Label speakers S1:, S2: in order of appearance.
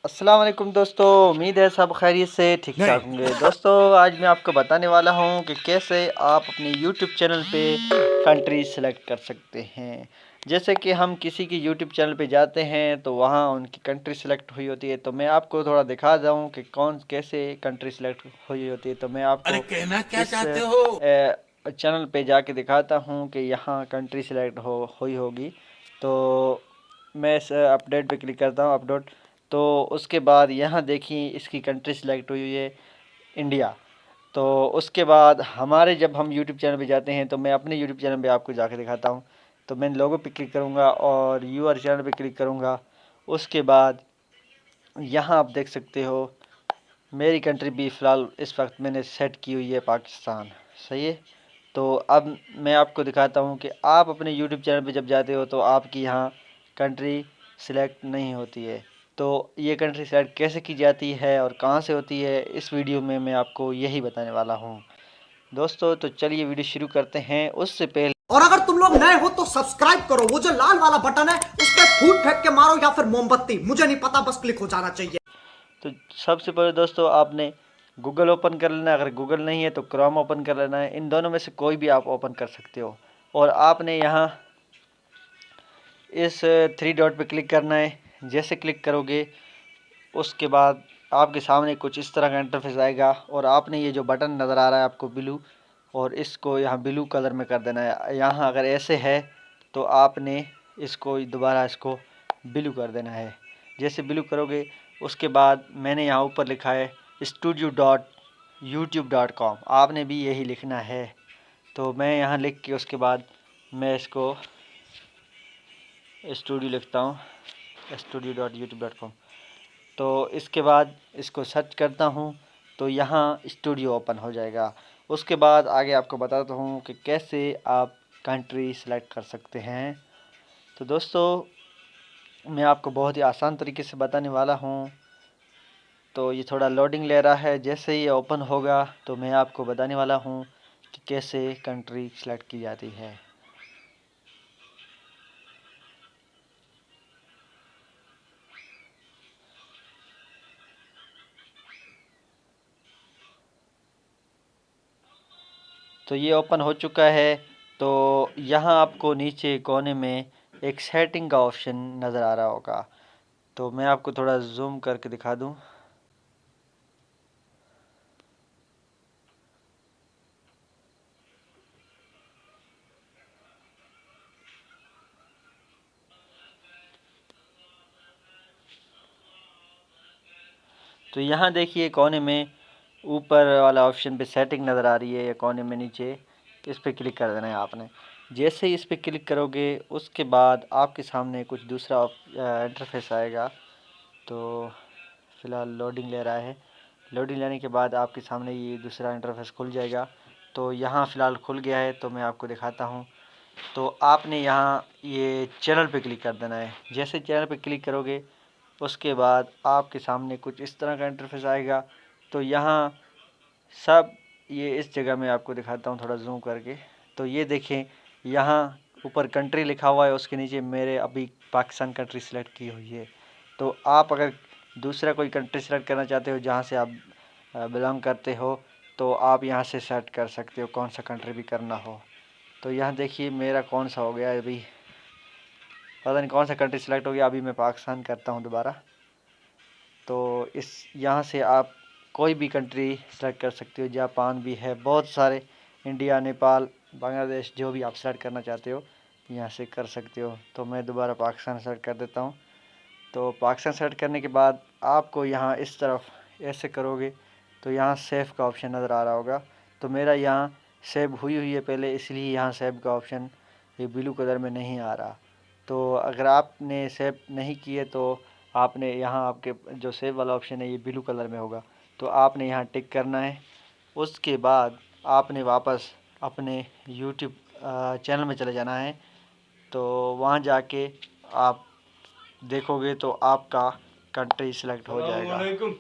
S1: अस्सलाम वालेकुम दोस्तों, उम्मीद है सब खैरियत से ठीक ठाक होंगे। दोस्तों आज मैं आपको बताने वाला हूं कि कैसे आप अपने YouTube चैनल पे कंट्री सेलेक्ट कर सकते हैं। जैसे कि हम किसी की YouTube चैनल पे जाते हैं तो वहां उनकी कंट्री सेलेक्ट हुई होती है, तो मैं आपको थोड़ा दिखा दूं कि कौन कैसे कंट्री सेलेक्ट हुई होती है। तो मैं
S2: अरे
S1: आपको
S2: कहना क्या
S1: इस
S2: चाहते हो?
S1: चैनल पे जाके दिखाता हूं कि यहाँ कंट्री सेलेक्ट हुई होगी। तो मैं इस अपडेट पे क्लिक करता हूँ, अपडेट। तो उसके बाद यहाँ देखिए इसकी कंट्री सिलेक्ट हुई है इंडिया। तो उसके बाद हमारे जब हम यूट्यूब चैनल पे जाते हैं तो मैं अपने यूट्यूब चैनल पे आपको जाके दिखाता हूँ। तो मैं लोगो पे क्लिक करूँगा और यूआर चैनल पे क्लिक करूँगा। उसके बाद यहाँ आप देख सकते हो मेरी कंट्री भी फ़िलहाल इस वक्त मैंने सेट की हुई है पाकिस्तान। सही है। तो अब मैं आपको दिखाता हूँ कि आप अपने यूट्यूब चैनल पे जब जाते हो तो आपकी यहाँ कंट्री सिलेक्ट नहीं होती है। तो ये कंट्री सेलेक्ट कैसे की जाती है और कहाँ से होती है, इस वीडियो में मैं आपको यही बताने वाला हूँ दोस्तों। तो चलिए वीडियो शुरू करते हैं। उससे पहले
S3: और अगर तुम लोग नए हो तो सब्सक्राइब करो, वो जो लाल वाला बटन है उस पर फूट फेंक के मारो या फिर मोमबत्ती, मुझे नहीं पता, बस क्लिक हो जाना चाहिए।
S1: तो सबसे पहले दोस्तों आपने गूगल ओपन कर लेना है। अगर गूगल नहीं है तो क्रोम ओपन कर लेना है। इन दोनों में से कोई भी आप ओपन कर सकते हो। और आपने यहाँ इस थ्री डॉट पे क्लिक करना है। जैसे क्लिक करोगे उसके बाद आपके सामने कुछ इस तरह का इंटरफेस आएगा और आपने ये जो बटन नज़र आ रहा है आपको ब्लू, और इसको यहाँ ब्लू कलर में कर देना है। यहाँ अगर ऐसे है तो आपने इसको दोबारा इसको ब्लू कर देना है। जैसे ब्लू करोगे उसके बाद मैंने यहाँ ऊपर लिखा है studio.youtube.com, आपने भी यही लिखना है। तो मैं यहाँ लिख के उसके बाद मैं इसको स्टूडियो लिखता हूँ, studio.youtube.com। तो इसके बाद इसको सर्च करता हूँ तो यहाँ स्टूडियो ओपन हो जाएगा। उसके बाद आगे आपको बताता हूँ कि कैसे आप कंट्री सेलेक्ट कर सकते हैं। तो दोस्तों मैं आपको बहुत ही आसान तरीके से बताने वाला हूँ। तो ये थोड़ा लोडिंग ले रहा है। जैसे ही ये ओपन होगा तो मैं आपको बताने वाला हूँ कि कैसे कंट्री सेलेक्ट की जाती है। तो ये ओपन हो चुका है। तो यहाँ आपको नीचे कोने में एक सेटिंग का ऑप्शन नज़र आ रहा होगा। तो मैं आपको थोड़ा जूम करके दिखा दूँ। तो यहाँ देखिए कोने में ऊपर वाला ऑप्शन पे सेटिंग नज़र आ रही है, या कोने में नीचे, इस पर क्लिक कर देना है आपने। जैसे ही इस पर क्लिक करोगे उसके बाद आपके सामने कुछ दूसरा इंटरफेस आएगा। तो फ़िलहाल लोडिंग ले रहा है। लोडिंग लेने के बाद आपके सामने ये दूसरा इंटरफेस खुल जाएगा। तो यहाँ फ़िलहाल खुल गया है तो मैं आपको दिखाता हूँ। तो आपने यहाँ ये चैनल पे क्लिक कर देना है। जैसे चैनल पे क्लिक करोगे उसके बाद आपके सामने कुछ इस तरह का इंटरफेस आएगा। तो यहाँ सब ये इस जगह मैं आपको दिखाता हूँ थोड़ा जूम करके। तो ये देखें यहाँ ऊपर कंट्री लिखा हुआ है, उसके नीचे मेरे अभी पाकिस्तान कंट्री सेलेक्ट की हुई है। तो आप अगर दूसरा कोई कंट्री सेलेक्ट करना चाहते हो जहाँ से आप बिलोंग करते हो तो आप यहाँ से सेलेक्ट कर सकते हो कौन सा कंट्री भी करना हो। तो यहाँ देखिए मेरा कौन सा हो गया, अभी पता नहीं कौन सा कंट्री सेलेक्ट हो गया। अभी मैं पाकिस्तान करता हूँ दोबारा। तो इस यहाँ से आप कोई भी कंट्री सेलेक्ट कर सकते हो। जापान भी है, बहुत सारे, इंडिया, नेपाल, बांग्लादेश, जो भी आप सेलेक्ट करना चाहते हो यहाँ से कर सकते हो। तो मैं दोबारा पाकिस्तान सेलेक्ट कर देता हूँ। तो पाकिस्तान सेलेक्ट करने के बाद आपको यहाँ इस तरफ ऐसे करोगे तो यहाँ सेव का ऑप्शन नज़र आ रहा होगा। तो मेरा यहाँ सेव हुई हुई है पहले, इसलिए यहाँ सेव का ऑप्शन ये ब्लू कलर में नहीं आ रहा। तो अगर आपने सेव नहीं किए तो आपने यहाँ आपके जो सेव वाला ऑप्शन है ये ब्लू कलर में होगा। तो आपने यहाँ टिक करना है। उसके बाद आपने वापस अपने यूट्यूब चैनल में चले जाना है। तो वहाँ जाके आप देखोगे तो आपका कंट्री सेलेक्ट हो जाएगा।